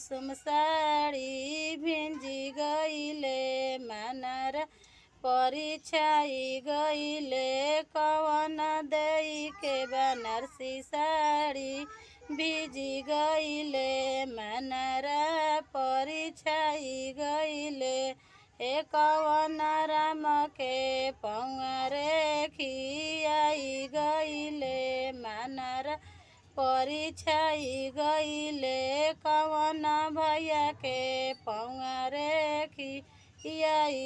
कुसुम साड़ी भिंजी गईले मनरा परिछाई गईले कवन देई के बनारसी साड़ी भिजी गईले मनरा परिछाई गईले हे कवन राम के पौरे खियाई गईले मनरा परिछाई गईले कवन भैया के पौरे खियाई